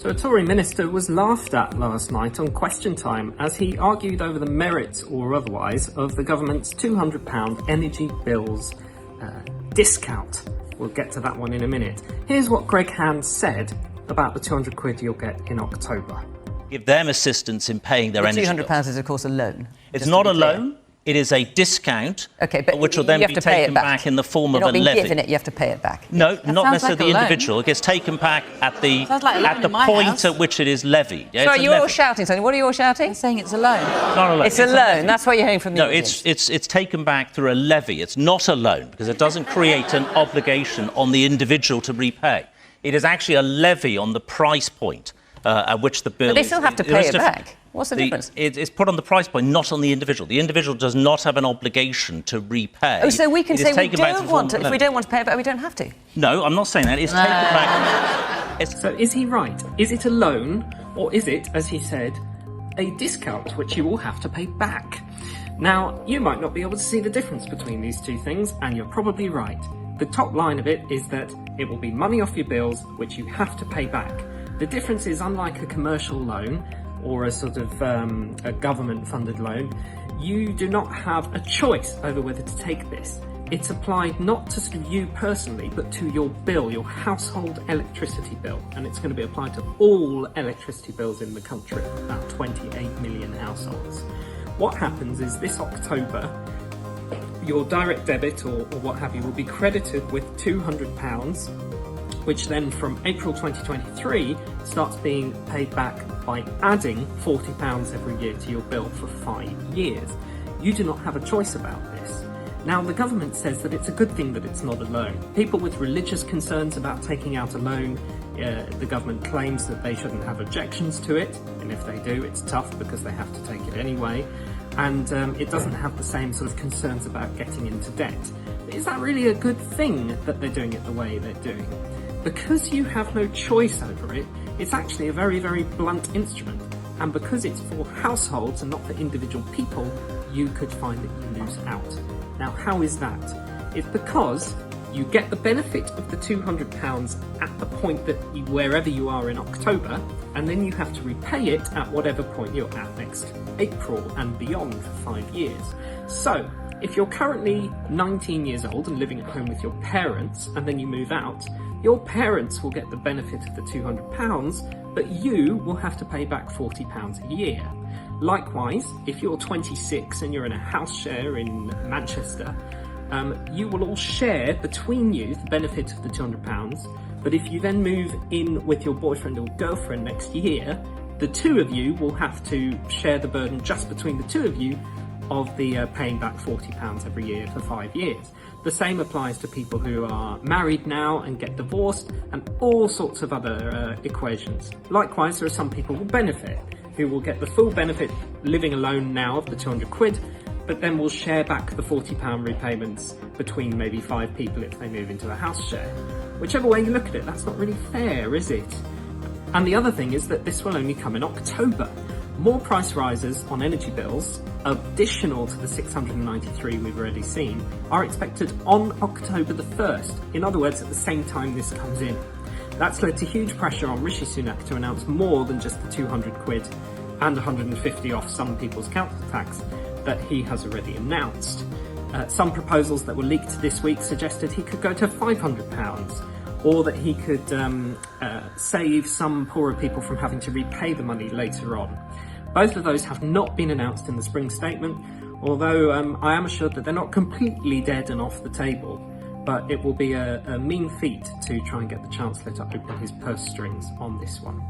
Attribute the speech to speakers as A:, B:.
A: So a Tory minister was laughed at last night on Question Time as he argued over the merits or otherwise of the government's £200 energy bills discount. We'll get to that one in a minute. Here's what Greg Hand said about the £200 you'll get in October.
B: Give them assistance in paying their energy bills.
C: £200 is, of course, a loan.
B: It's not a loan. It is a discount, which will then be taken back in the form of a levy.
C: You're not being given it, you have to pay it back.
B: No, not necessarily the individual. It gets taken back at the point at which it is levied. Yeah,
C: sorry, you're all shouting something. What are you all shouting?
D: I'm saying it's a loan.
B: It's not a loan.
C: It's a loan. That's what you're hearing from the audience.
B: No, it's taken back through a levy. It's not a loan because it doesn't create an obligation on the individual to repay. It is actually a levy on the price point at which the bill.
C: But they still have to pay it back. What's the difference?
B: It's put on the price point, not on the individual. The individual does not have an obligation to repay.
C: Oh, so we can say we don't want to. If we don't want to pay it back, we don't have to.
B: No, I'm not saying that. It's taken back.
A: So is he right? Is it a loan, or is it, as he said, a discount which you will have to pay back? Now, you might not be able to see the difference between these two things, and you're probably right. The top line of it is that it will be money off your bills which you have to pay back. The difference is, unlike a commercial loan or a sort of a government-funded loan, you do not have a choice over whether to take this. It's applied not to you personally, but to your bill, your household electricity bill, and it's going to be applied to all electricity bills in the country, about 28 million households. What happens is this October, your direct debit or what have you will be credited with £200, which then from April 2023 starts being paid back by adding £40 every year to your bill for 5 years. You do not have a choice about this. Now, the government says that it's a good thing that it's not a loan. People with religious concerns about taking out a loan, the government claims that they shouldn't have objections to it, and if they do, it's tough because they have to take it anyway. And it doesn't have the same sort of concerns about getting into debt. But is that really a good thing that they're doing it the way they're doing? Because you have no choice over it, it's actually a very, very blunt instrument. And because it's for households and not for individual people, you could find that you lose out. Now, how is that? It's because you get the benefit of the £200 at the point that wherever you are in October, and then you have to repay it at whatever point you're at next April and beyond for 5 years. So, if you're currently 19 years old and living at home with your parents, and then you move out, your parents will get the benefit of the £200, but you will have to pay back £40 a year. Likewise, if you're 26 and you're in a house share in Manchester, you will all share between you the benefit of the £200, but if you then move in with your boyfriend or girlfriend next year, the two of you will have to share the burden just between the two of you of the paying back £40 every year for 5 years. The same applies to people who are married now and get divorced and all sorts of other equations. Likewise, there are some people who benefit, who will get the full benefit living alone now of the £200, but then will share back the £40 repayments between maybe 5 people if they move into a house share. Whichever way you look at it, that's not really fair, is it? And the other thing is that this will only come in October. More price rises on energy bills, additional to the 693 we've already seen, are expected on October the 1st. In other words, at the same time this comes in. That's led to huge pressure on Rishi Sunak to announce more than just the £200 and 150 off some people's council tax that he has already announced. Some proposals that were leaked this week suggested he could go to £500, or that he could save some poorer people from having to repay the money later on. Both of those have not been announced in the spring statement, although I am assured that they're not completely dead and off the table, but it will be a mean feat to try and get the Chancellor to open his purse strings on this one.